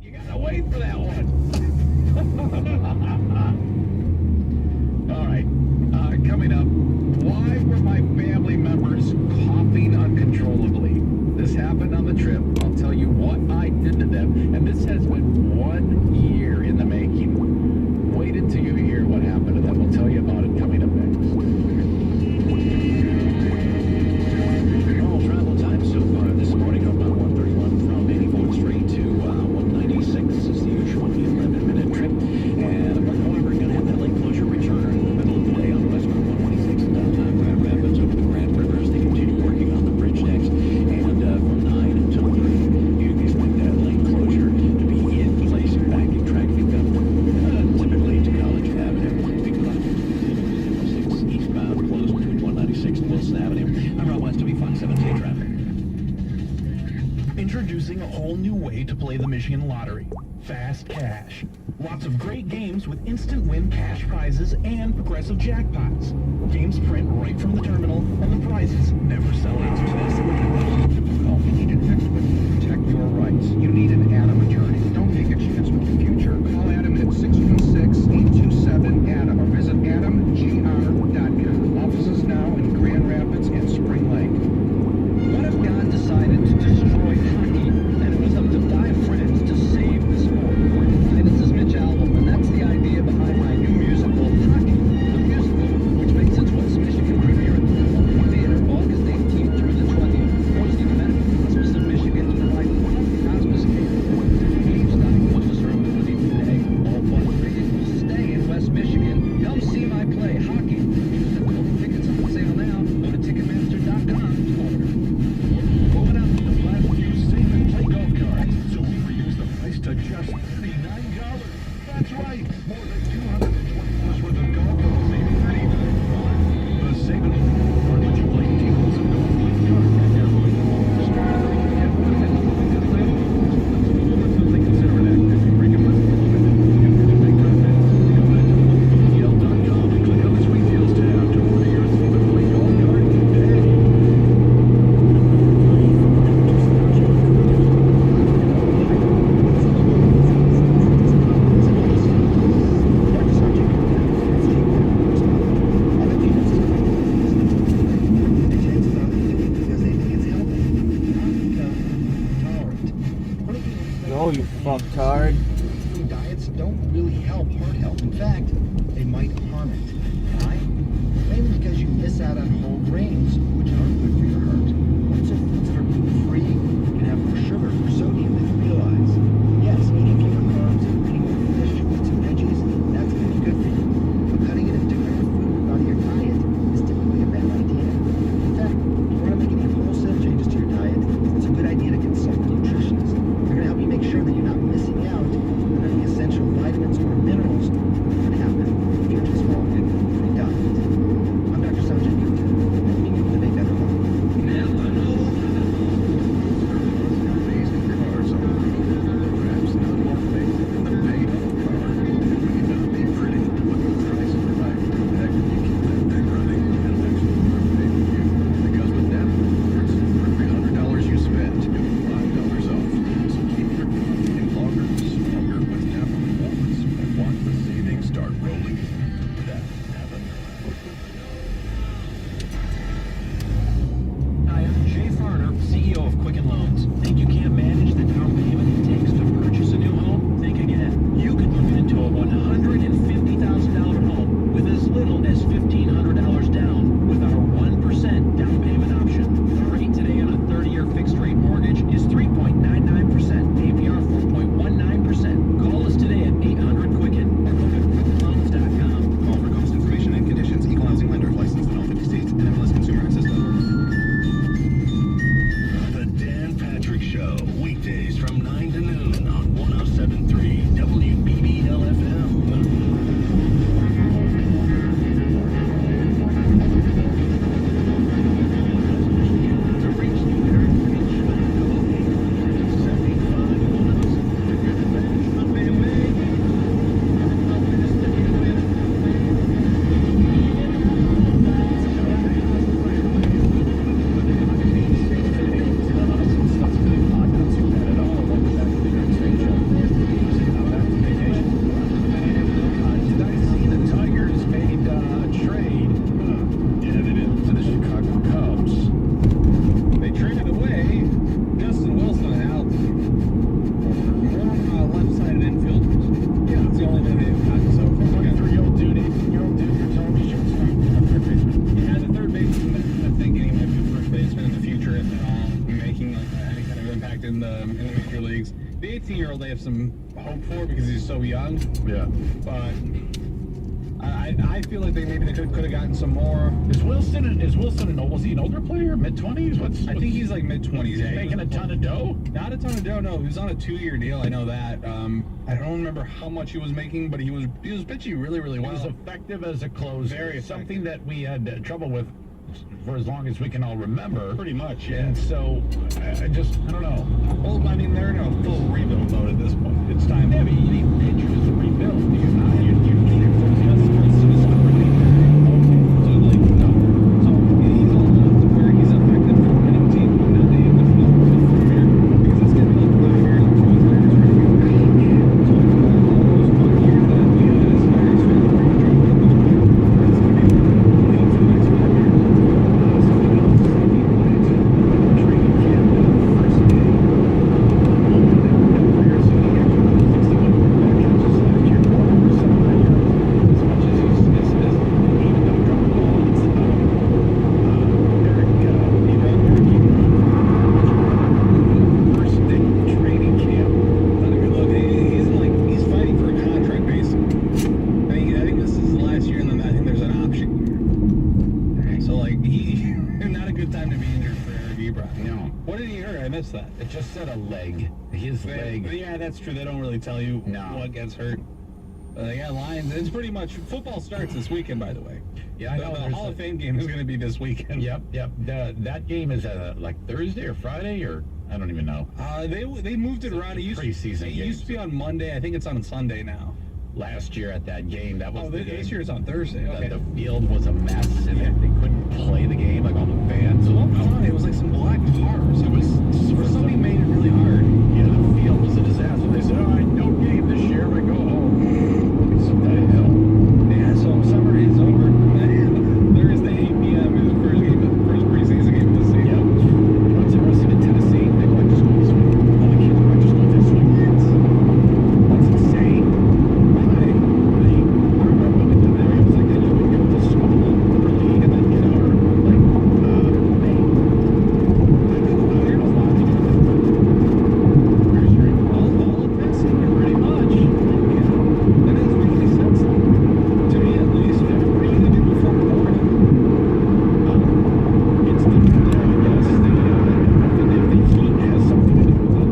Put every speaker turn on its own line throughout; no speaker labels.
You gotta wait for that one. All right, coming up, why were my family members coughing uncontrollably? This happened on the trip. I'll tell you what I did to them, and this has been 1 year in the making. Wait until you hear what happened to them. We'll tell you about it coming up next. All travel time so far this morning on 131 from 84th Street to 196 is the usual 11-minute trip. And however, we're going to have that lane closure return in the middle of the day on westbound 126 in downtown Grand Rapids over the Grand River as they continue working on the bridge decks. And from 9 until 3, you can expect that lane closure to be in place and back in traffic up typically to College Avenue. Big project eastbound closed between 196 and Wilson Avenue. I'm Rob West, WFox 7K traffic.
Introducing a whole new way to play the Michigan Lottery. Fast Cash. Lots of great games with instant win cash prizes and progressive jackpots. Games print right from the terminal, and the prizes never sell out.
Difficult. You need an expert to protect your rights. You need an Adam attorney. Don't take a chance with the future. Call Adam at 616-827-ADAM or visit adamgr.com. Offices now in Grand Rapids and Spring Lake.
What if God decided to destroy hockey, and it was up to 5 friends to save the sport? Hi, this is Mitch Albom, and that's the idea behind my new musical, Hockey, the musical, which makes its West Michigan premiere at the Philharmonic Theater August 18th through the 20th. Hosting the Medical Hospice of Michigan to provide hospice care. Games night was a ceremony today. All fun tickets will stay in West Michigan. Come see my play, Hockey. Tickets on sale now. Go to Ticketmaster.com to order.
Moving up to the last few save and play golf cards. So we reduced the price to just $39. That's right. More than 220 plus worth of golf for saving $39. The Save and Play or let you play tables of golf with cards right there. Get one and moving to the land. Absolutely consider an activity. Recommend you can make that bet. Go to TPL.com and click on the Sweet Deals tab to order your Save and Play golf card today.
No, you fucktard.
Diets don't really help heart health. In fact, they might harm it. Why? Mainly because you miss out on whole grains, which aren't good for your heart. Lots of foods that are gluten-free can have more sugar or sodium than you realize. Yes, eating fewer carbs and eating more fish, fruits, and veggies, that's going to be good for you. But cutting an entire food out of your diet is typically a bad idea. In fact, if you want to make any wholesale changes to your diet, it's a good idea to consult a nutritionist. They're going to help you make sure that you're not missing out on any essential vitamins or minerals that could happen if you're just following a free diet. I'm Dr. Sanjay Gupta.
leagues. The 18-year-old they have some hope for because he's so young.
Yeah.
But I feel like they could have gotten some more.
Is Wilson an was he an older player? Mid-20s?
I think he's like mid-20s.
He's making a ton of dough?
Not a ton of dough, no. He was on a 2-year deal, I know that. I don't remember how much he was making, but he was pitching really, really well.
He was effective as a closer.
Very effective.
Something that we had trouble with for as long as we can all remember.
Pretty much, yeah.
And so, I don't know.
Well, I mean, they're in a full rebuild mode at this point. It's time.
Yeah, but you need pitchers to rebuild. Do you not? You need enthusiasts to discover the
So, like, no. So, he's old enough to where he's effective for a winning team, but not the premier. Because it's going to be like 5 years until he's there. So, all those 1 year that we had as Flyers fans, we're going to try to get those players. It's going to be the league for the next 5 years. Something else that we wanted to training camp first day. Players who he actually 61 quarterback catches last year, 179 yards. As much as he's even though drop the ball, it's Eric first day of training camp. Not a good look. He's fighting for a contract basically. I think this is the last year, and then I think there's an option year. So like not a good time to be injured for Eric Ebron.
No.
What did he hurt? I missed that.
It just said a leg. His leg.
Yeah, that's true. They don't really tell you
No.
what gets hurt. Yeah, Lions. It's pretty much football starts this weekend, by the way.
Yeah, I know.
The
there's
Hall of Fame game is going to be this weekend.
Yep. That game is like Thursday or Friday, or I don't even know.
They moved it around. It used
Preseason
to be on Monday. I think it's on Sunday now.
Last year at that game, that was the game.
This year it's on Thursday. Okay.
The field was a mess, and they couldn't play the game, like all the fans.
So what was on it? It was like some black cars. It was somebody made it really hard.
Yeah, the field was a disaster. They said, all right, no game this year. We go home. What the hell?
Yeah, so summer is over. Thursday, 8 p.m. is the first preseason game of the season.
Yep. What's interesting in Tennessee, they go back to school this week. All the kids go back to school this week. That's insane. I remember when they did that, it was like they would go to school early and then get out like May. I heard a lot of different very strange.
All of this, pretty much. Yeah, that doesn't make any sense to me, at least. What are you going to do before morning?
It's the if the heat has something to do with it.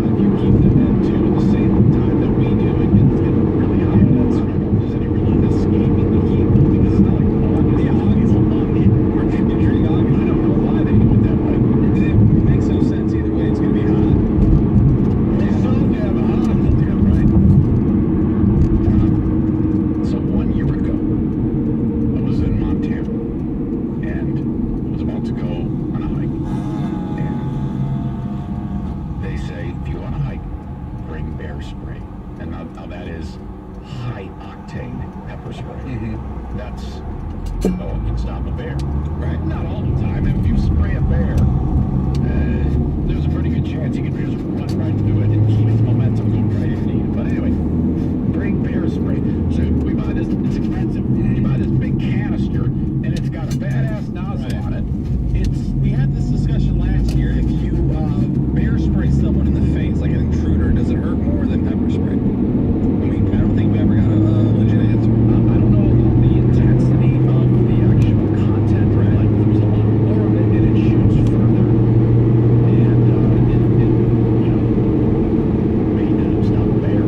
If you keep them into the same time that we do, it gets really hot. I don't know if there's any real escaping the heat, because it's not like August. Yeah, August is a long heat. We're picturing August. I don't know why they do it that way.
It makes no sense either way. It's going to be hot.
So damn hot. Damn right. So 1 year ago, I was in Montana and was about to go on a hike. And they say, if you want to hike, bring bear spray. And now that is high octane pepper spray. That's it can stop a bear.
Right.
Not all the time. If you spray a bear, there's a pretty good chance he can just run right through it and keep its momentum going right into it. But anyway, bring bear spray. So we buy this, it's expensive. You buy this big canister, and it's got a badass nozzle on it.
We had this discussion last year. If you bear spray someone in the face, like an intruder, does it hurt more than pepper spray? I don't think we ever got a legit answer.
I don't know the intensity of the actual content, but there's a lot more of it, and it shoots further. And made to stop a bear.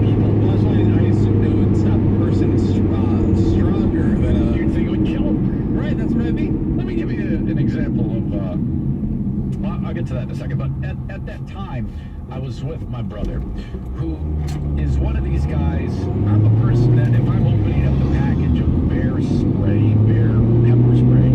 People.
Well, that's why I assumed it would stop a person stronger than a...
You'd think it would kill him.
Right, that's what I mean.
Let me give you an example of, well, I'll get to that in a second, but at that time, I was with my brother, who is one of these guys. I'm a person that if I'm opening up the package of bear spray, bear pepper spray,